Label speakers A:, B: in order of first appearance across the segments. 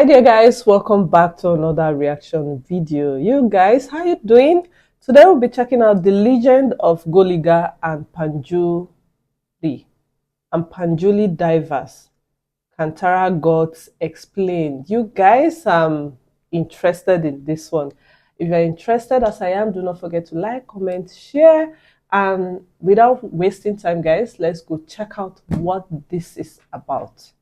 A: Hi there guys, welcome back to another reaction video. You guys, how you doing? Today we'll be checking out the legend of Guliga and Panjurli Daivas. Kantara Gods Explained. You guys, I'm interested in this one. If you're interested as I am, do not forget to like, comment, share, and without wasting time guys, let's go check out what this is about.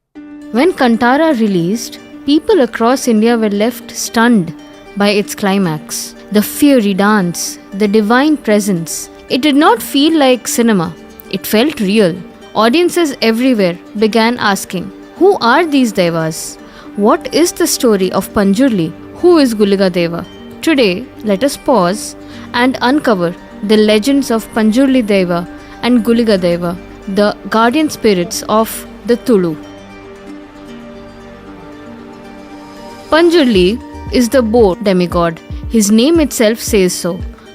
B: When Kantara released, people across India were left stunned by its climax. The fiery dance, the divine presence. It did not feel like cinema. It felt real. Audiences everywhere began asking, who are these Devas? What is the story of Panjurli? Who is Guliga Daiva? Today, let us pause and uncover the legends of Panjurli Daiva and Guliga Daiva, the guardian spirits of the Tulu. Panjurli is the boar demigod. His name itself says so.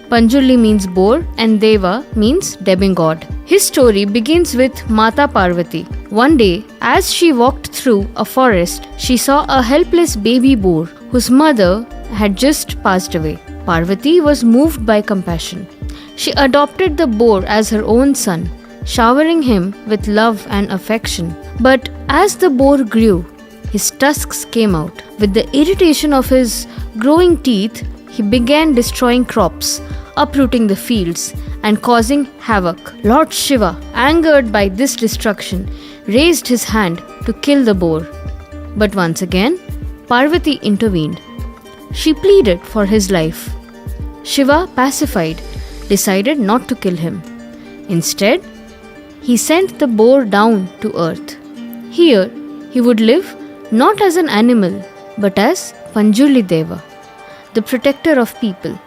B: Panjurli means boar and Deva means demigod. His story begins with Mata Parvati. One day, as she walked through a forest, she saw a helpless baby boar whose mother had just passed away. Parvati was moved by compassion. She adopted the boar as her own son, showering him with love and affection. But as the boar grew, his tusks came out. With the irritation of his growing teeth, he began destroying crops, uprooting the fields, and causing havoc. Lord Shiva, angered by this destruction, raised his hand to kill the boar. But once again, Parvati intervened. She pleaded for his life. Shiva, pacified, decided not to kill him. Instead, he sent the boar down to earth. Here, he would live not as an animal, but as Panjurli Daiva, the protector of people,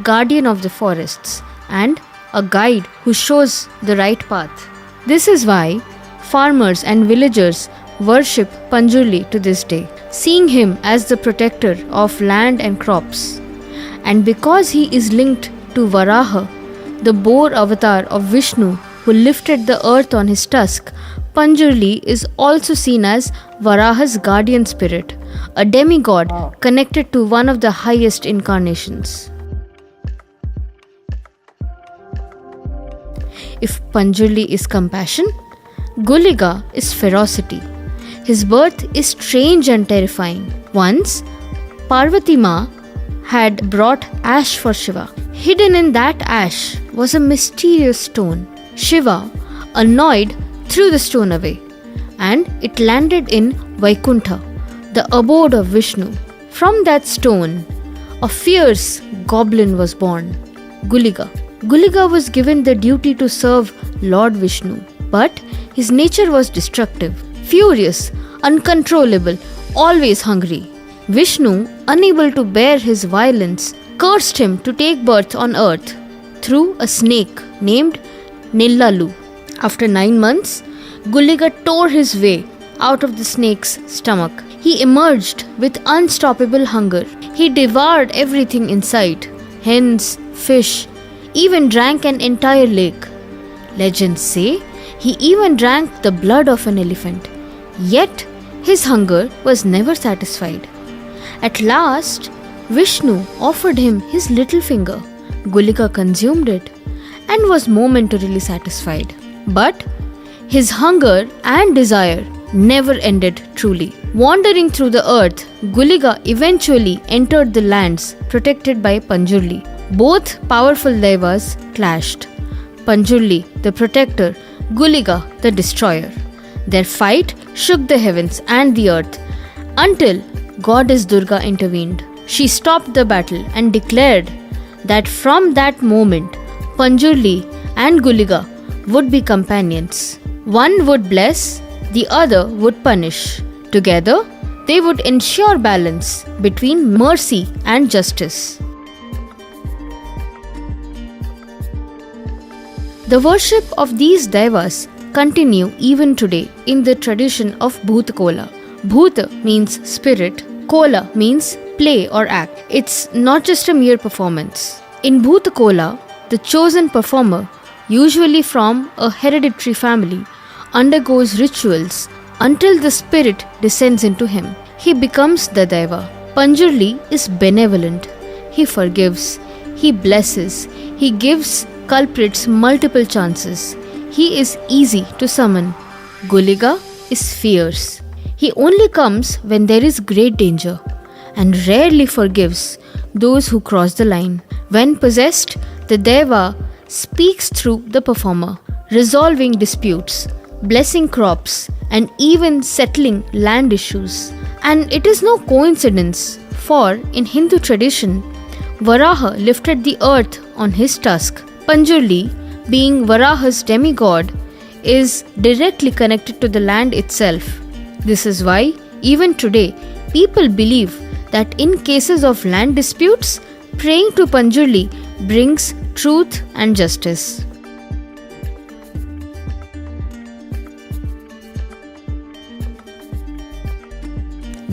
B: guardian of the forests, and a guide who shows the right path. This is why farmers and villagers worship Panjurli to this day, seeing him as the protector of land and crops. And because he is linked to Varaha, the boar avatar of Vishnu who lifted the earth on his tusk, Panjurli is also seen as Varaha's guardian spirit, a demigod connected to one of the highest incarnations. If Panjurli is compassion, Guliga is ferocity. His birth is strange and terrifying. Once, Parvati Ma had brought ash for Shiva. Hidden in that ash was a mysterious stone. Shiva, annoyed, threw the stone away, and it landed in Vaikuntha, the abode of Vishnu. From that stone, a fierce goblin was born, Guliga. Guliga was given the duty to serve Lord Vishnu, but his nature was destructive, furious, uncontrollable, always hungry. Vishnu, unable to bear his violence, cursed him to take birth on earth through a snake named Nillalu. After 9 months, Guliga tore his way out of the snake's stomach. He emerged with unstoppable hunger. He devoured everything in sight, hens, fish, even drank an entire lake. Legends say he even drank the blood of an elephant. Yet, his hunger was never satisfied. At last, Vishnu offered him his little finger. Guliga consumed it and was momentarily satisfied. But his hunger and desire never ended truly. Wandering through the earth, Guliga eventually entered the lands protected by Panjurli. Both powerful Daivas clashed. Panjurli, the protector, Guliga, the destroyer. Their fight shook the heavens and the earth until Goddess Durga intervened. She stopped the battle and declared that from that moment, Panjurli and Guliga would be companions. One would bless, the other would punish. Together, they would ensure balance between mercy and justice. The worship of these Daivas continue even today in the tradition of Bhoota Kola. Bhoota means spirit, Kola means play or act. It's not just a mere performance. In Bhoota Kola, the chosen performer, usually from a hereditary family, undergoes rituals until the spirit descends into him. he becomes the Daiva. Panjurli is benevolent. He forgives, he blesses, he gives culprits multiple chances. He is easy to summon. Guliga is fierce. He only comes when there is great danger and rarely forgives those who cross the line. When possessed, the Deva speaks through the performer, resolving disputes, blessing crops, and even settling land issues. And it is no coincidence, for in Hindu tradition, Varaha lifted the earth on his tusk. Panjurli, being Varaha's demigod, is directly connected to the land itself. This is why, even today, people believe that in cases of land disputes, praying to Panjurli brings truth and justice.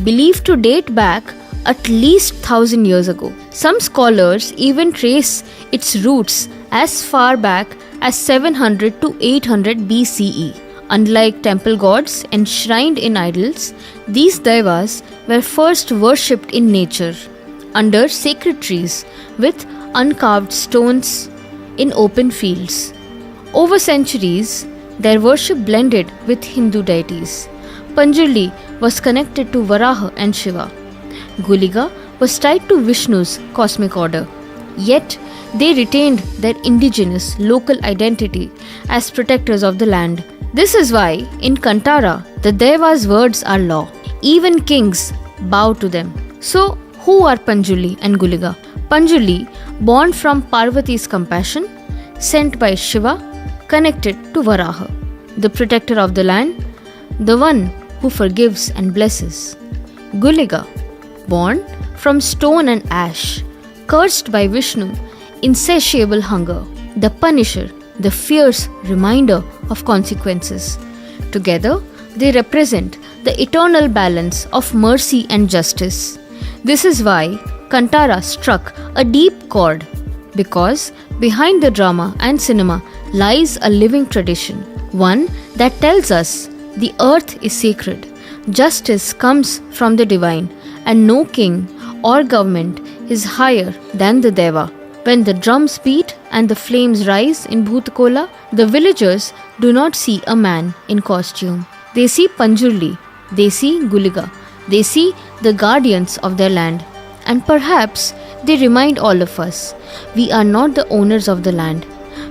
B: Believed to date back at least 1000 years ago. Some scholars even trace its roots as far back as 700 to 800 BCE. Unlike temple gods enshrined in idols, these Daivas were first worshipped in nature, under sacred trees with uncarved stones in open fields. Over centuries, their worship blended with Hindu deities. Panjurli was connected to Varaha and Shiva. Guliga was tied to Vishnu's cosmic order. Yet, they retained their indigenous local identity as protectors of the land. This is why, in Kantara, the Deva's words are law. Even kings bow to them. So, who are Panjuli and Guliga? Panjuli, born from Parvati's compassion, sent by Shiva, connected to Varaha, the protector of the land, the one who forgives and blesses. Guliga, born from stone and ash, cursed by Vishnu, insatiable hunger, the punisher, the fierce reminder of consequences. Together, they represent the eternal balance of mercy and justice. This is why Kantara struck a deep chord, because behind the drama and cinema lies a living tradition, one that tells us the earth is sacred, justice comes from the divine, and no king or government is higher than the Deva. When the drums beat and the flames rise in Bhoota Kola, the villagers do not see a man in costume. They see Panjurli, they see Guliga, they see the guardians of their land. And perhaps they remind all of us, we are not the owners of the land,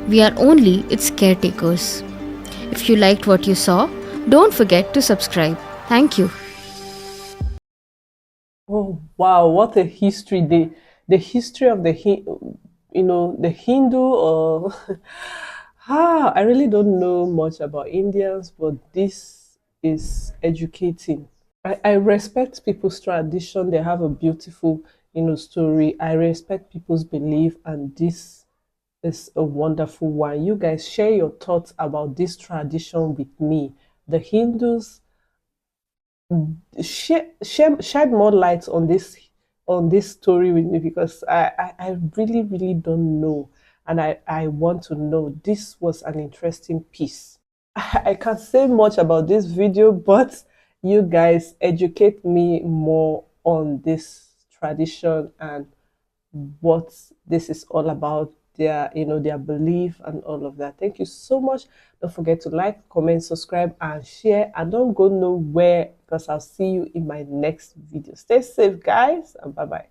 B: we are only its caretakers. If you liked what you saw, don't forget to subscribe. Thank you.
A: Oh wow, what a history! The history of the the Hindu or I really don't know much about Indians, but this is educating. I respect people's tradition. They have a beautiful story. I respect people's belief, and this is a wonderful one. You guys share your thoughts about this tradition with me. The Hindus shed more light on this story with me, because I really don't know, and I want to know. This was an interesting piece. I can't say much about this video, but you guys educate me more on this tradition and what this is all about, their belief and all of that. Thank you so much. Don't forget to like, comment, subscribe, and share, and don't go nowhere, because I'll see you in my next video. Stay safe, guys, and bye bye.